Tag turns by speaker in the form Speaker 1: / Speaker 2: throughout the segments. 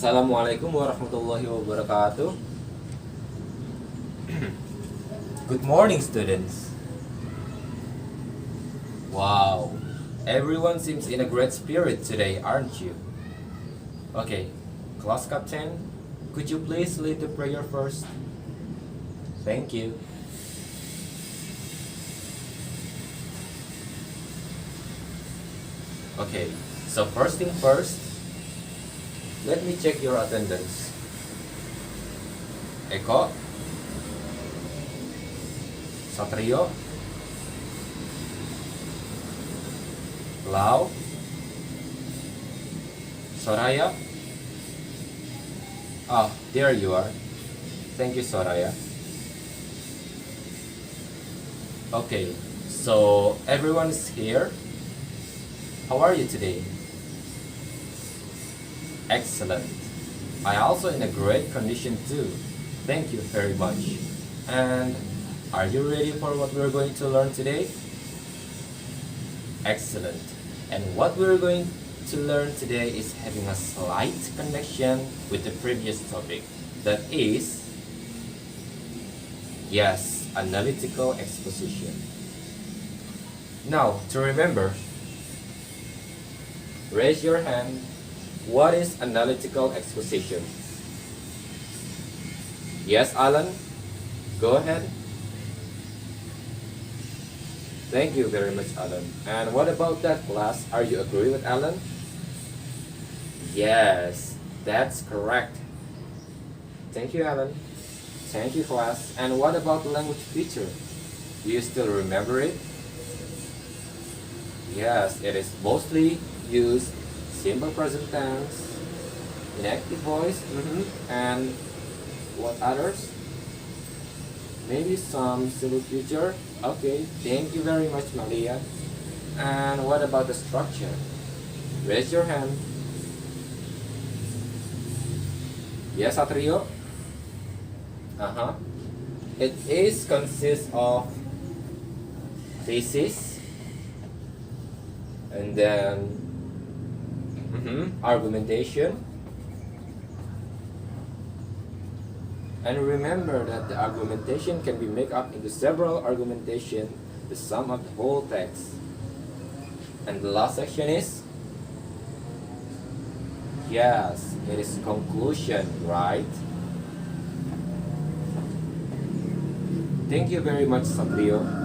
Speaker 1: Assalamualaikum warahmatullahi wabarakatuh. Good morning, students. Wow, everyone seems in a great spirit today, aren't you? Okay, class captain, could you please lead the prayer first? Thank you. Okay, so first thing first, let me check your attendance. Eko, Satrio, Lau, Soraya. Ah, there you are. Thank you, Soraya. Okay, so everyone is here. How are you today? Excellent. I also in a great condition too. Thank you very much. And are you ready for what we're going to learn today? Excellent. And what we're going to learn today is having a slight connection with the previous topic. That is, yes, analytical exposition. Now, to remember, raise your hand. What is analytical exposition? Yes, Alan? Go ahead. Thank you very much, Alan. And what about that, class? Are you agree with Alan? Yes, that's correct. Thank you, Alan. Thank you, class. And what about the language feature? Do you still remember it? Yes, it is mostly used simple present tense, inactive voice, and what others? Maybe some simple future. Okay, thank you very much, Maria. And what about the structure? Raise your hand. Yes, Atrio? It is consists of thesis and then argumentation. And remember that the argumentation can be made up into several argumentation, the sum of the whole text. And the last section is, yes, it is conclusion, right? Thank you very much, Satrio.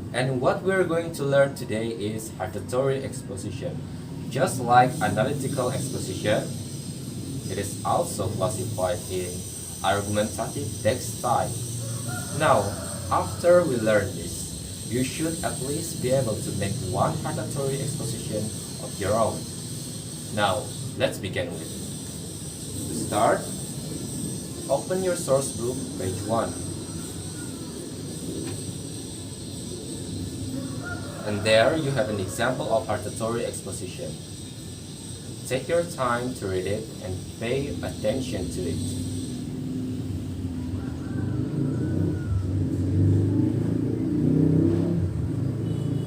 Speaker 1: And what we're going to learn today is hortatory exposition. Just like analytical exposition, it is also classified in argumentative text type. Now, after we learn this, you should at least be able to make one hortatory exposition of your own. Now, let's begin with. To start, open your source book, page 1. And there you have an example of hortatory exposition. Take your time to read it and pay attention to it.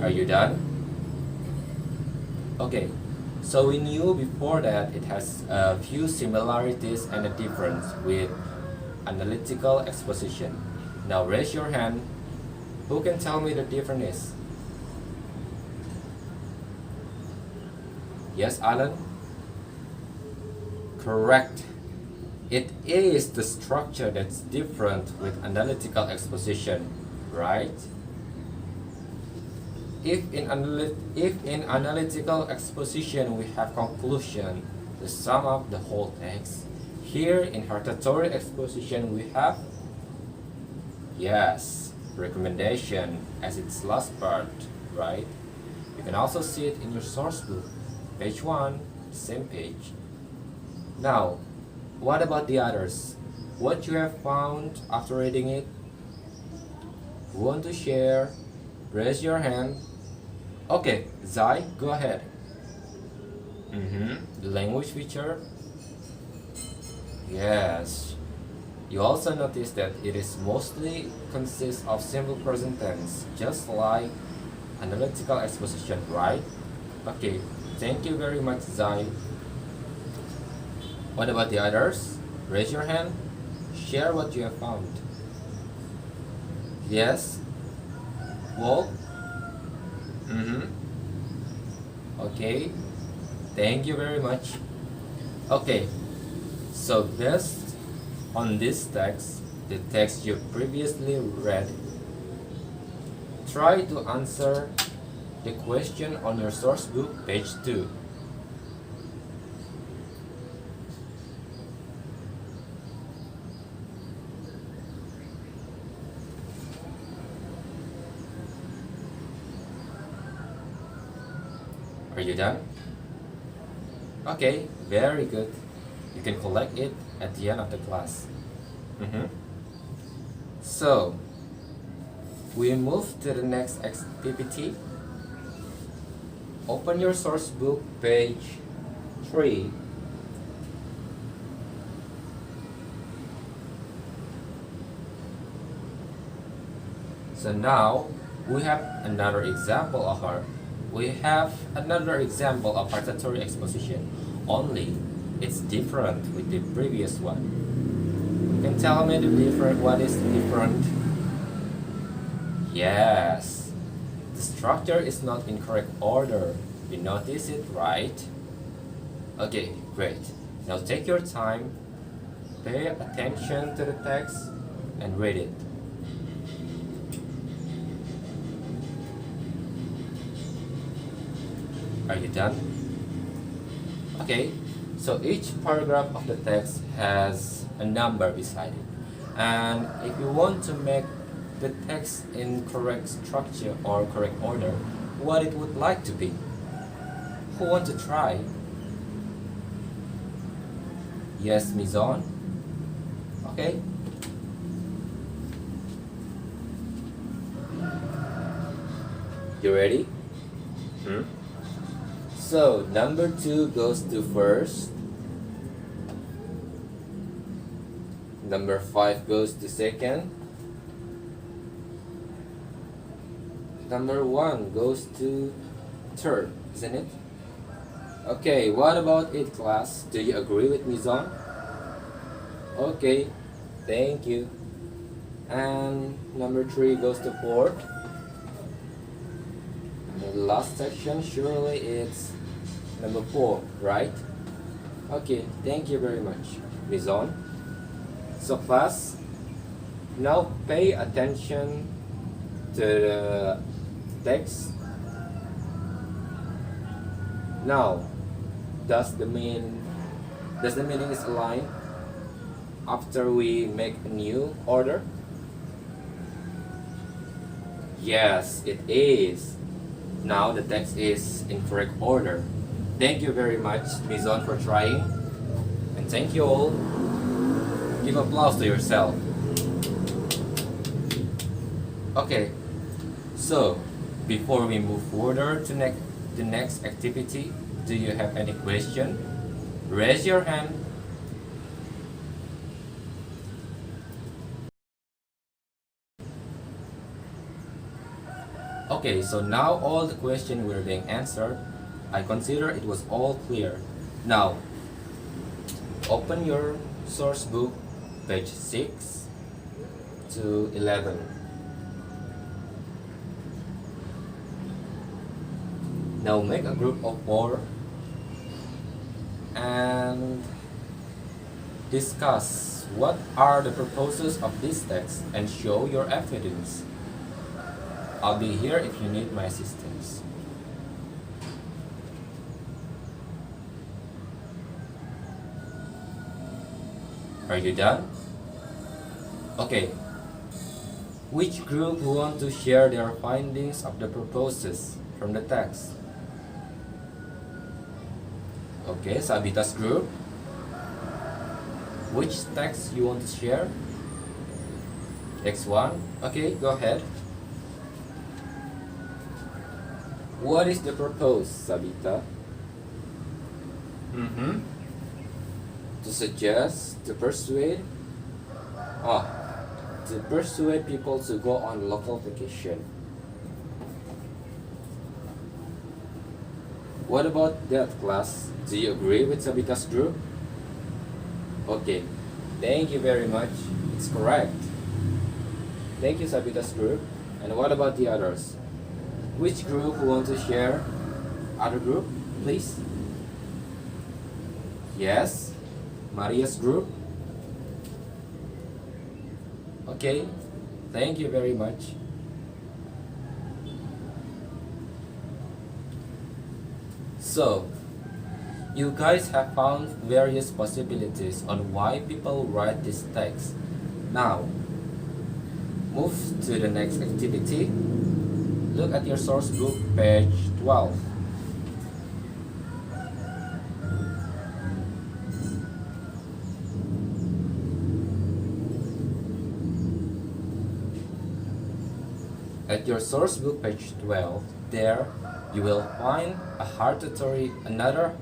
Speaker 1: Are you done? Okay, so we knew before that it has a few similarities and a difference with analytical exposition. Now raise your hand. Who can tell me the difference? Yes, Alan? Correct. It is the structure that's different with analytical exposition, right? If in analytical exposition we have conclusion, the sum of the whole text, here in hortatory exposition we have, yes, recommendation as its last part, right? You can also see it in your source book. Page 1, same page. Now, what about the others? What you have found after reading it? Who want to share? Raise your hand. Okay, Zai, go ahead. The language feature. Yes. You also notice that it is mostly consists of simple present tense, just like analytical exposition, right? Okay, thank you very much, Zai. What about the others? Raise your hand. Share what you have found. Yes? Wall? Okay. Thank you very much. Okay. So based on this text, the text you previously read, try to answer the question on your source book, page 2. Are you done? Okay, very good. You can collect it at the end of the class. So, we move to the next activity. Open your source book, page 3. So now we have another example of hortatory exposition. Only it's different with the previous one. You can tell me what is different? Yes, the structure is not in correct order. You notice it, right? Okay, great. Now take your time, pay attention to the text, and read it. Are you done? Okay, so each paragraph of the text has a number beside it. And if you want to make the text in correct structure or correct order, what it would like to be? Who want to try? Yes, Ms. On? Okay. You ready? So, number 2 goes to first. Number 5 goes to second. Number 1 goes to third, isn't it? Okay, what about it, class? Do you agree with me, Zon? Okay, thank you. And number 3 goes to fourth. And the last section, surely it's number 4, right? Okay, thank you very much, Ms. On. So class, now pay attention to the text. Now, does the meaning is aligned after we make a new order? Yes, it is. Now the text is in correct order. Thank you very much, Ms. On, for trying. And thank you all. Give applause to yourself. Okay, so before we move further to the next activity, do you have any question? Raise your hand. Okay, so now all the questions were being answered. I consider it was all clear. Now, open your source book, page 6 to 11. Now make a group of 4 and discuss what are the purposes of this text and show your evidence. I'll be here if you need my assistance. Are you done? Okay. Which group want to share their findings of the purposes from the text? Okay, Sabita's group. Which text you want to share? X1. Okay, go ahead. What is the purpose, Sabita? To suggest, to persuade. To persuade people to go on local vacation. What about that, class? Do you agree with Sabita's group? Okay, thank you very much. It's correct. Thank you, Sabita's group. And what about the others? Which group who want to share? Other group, please. Yes, Maria's group. Okay, thank you very much. So, you guys have found various possibilities on why people write this text. Now, move to the next activity. Look at your source book, page 12. At your source book, page 12, there you will find another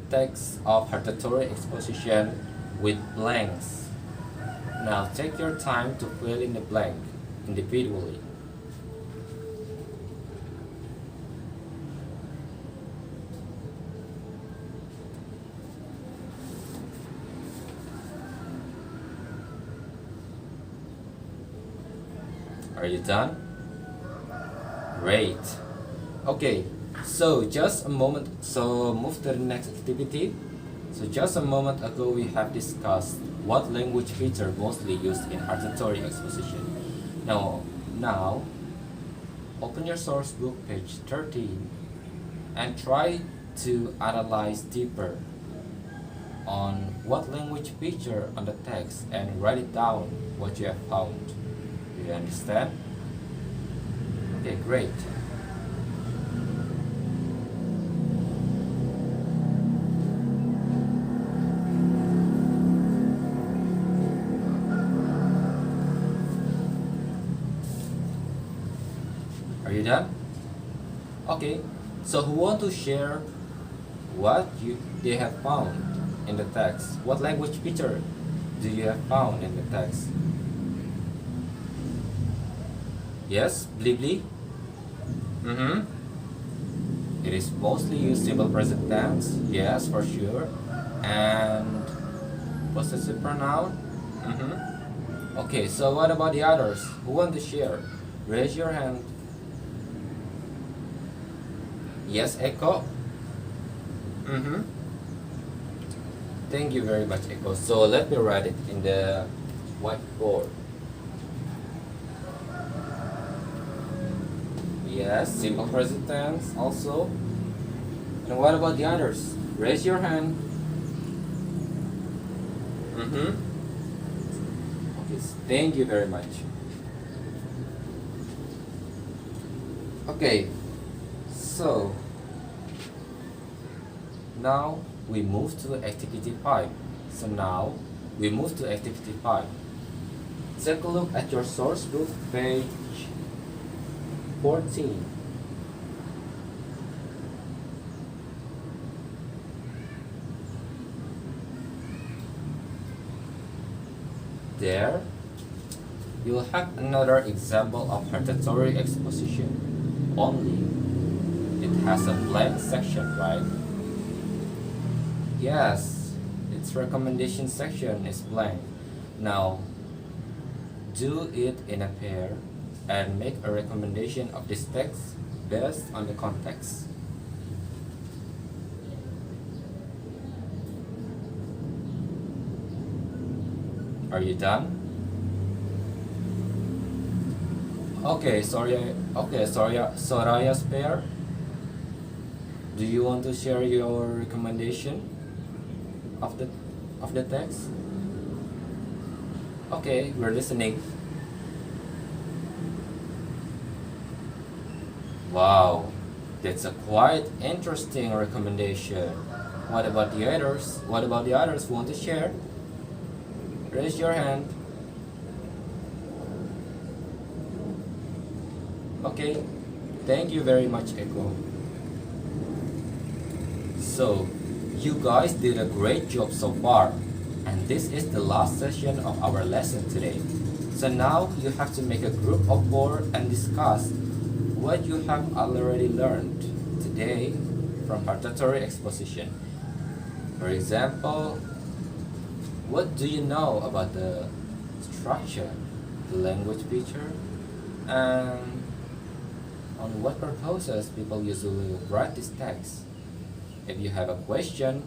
Speaker 1: text of hortatory exposition with blanks. Now take your time to fill in the blank individually. Are you done? Great. Okay, so just a moment, so move to the next activity. So just a moment ago we have discussed what language feature mostly used in hortatory exposition. Now open your source book, page 13, and try to analyze deeper on what language feature on the text and write it down what you have found. Do you understand? Okay, great. Are you done? Okay, so who want to share what they have found in the text? What language feature do you have found in the text? Yes, Blibli? It is mostly used simple present tense, yes, for sure. And possessive pronoun? Okay, so what about the others? Who want to share? Raise your hand. Yes, Echo? Thank you very much, Echo. So let me write it in the whiteboard. Yes, simple present tense also. And what about the others? Raise your hand. Okay, thank you very much. Okay, so now we move to activity 5. So now we move to activity 5. Take a look at your source book, page 14. There, you'll have another example of hortatory exposition, only it has a blank section, right? Yes, its recommendation section is blank. Now, do it in a pair and make a recommendation of this text based on the context. Are you done? Okay, Soraya's pair. Do you want to share your recommendation of the text? Okay, we're listening. Wow, that's a quite interesting recommendation. What about the others? What about the others who want to share? Raise your hand. Okay, thank you very much, Echo. So, you guys did a great job so far, and this is the last session of our lesson today. So now you have to make a group of 4 and discuss what you have already learned today from hortatory exposition. For example, what do you know about the structure, the language feature, and on what purposes people usually write this text? If you have a question,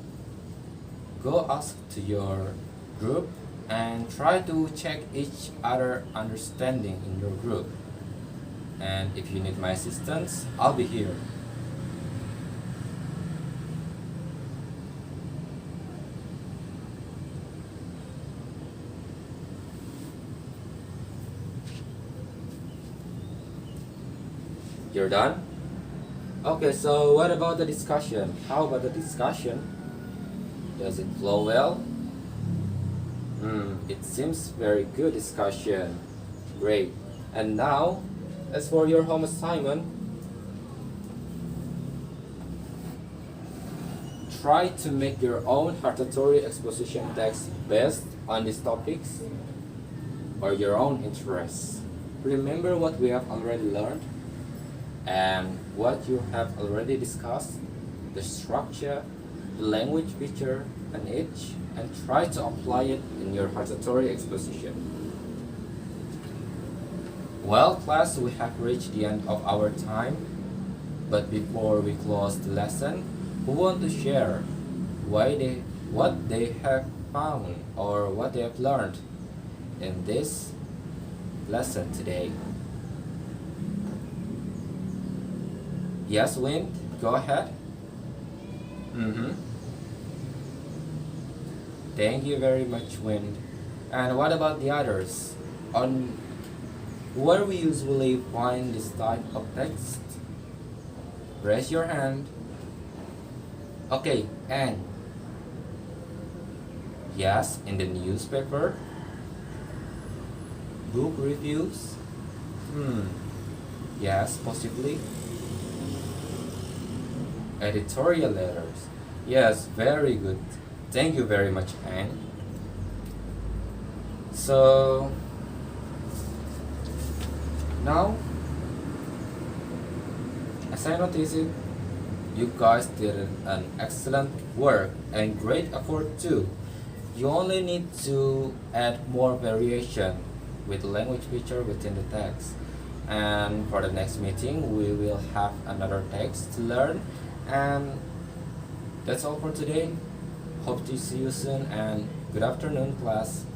Speaker 1: go ask to your group and try to check each other understanding in your group. And if you need my assistance, I'll be here. You're done? Okay, so what about the discussion? How about the discussion? Does it flow well? It seems very good discussion. Great. And now, as for your home assignment, try to make your own hortatory exposition text based on these topics or your own interests. Remember what we have already learned and what you have already discussed, the structure, the language feature, and each, and try to apply it in your hortatory exposition. Well, class, we have reached the end of our time, but before we close the lesson, we want to share what they have found or what they have learned in this lesson today. Yes, Wind, go ahead. Thank you very much, Wind. And what about the others? On where we usually find this type of text? Raise your hand. Okay, and yes, in the newspaper, book reviews. Yes, possibly. Editorial letters. Yes, very good. Thank you very much, Anne. So now, as I noticed it, you guys did an excellent work and great effort too. You only need to add more variation with the language feature within the text. And for the next meeting, we will have another text to learn. And that's all for today. Hope to see you soon and good afternoon, class.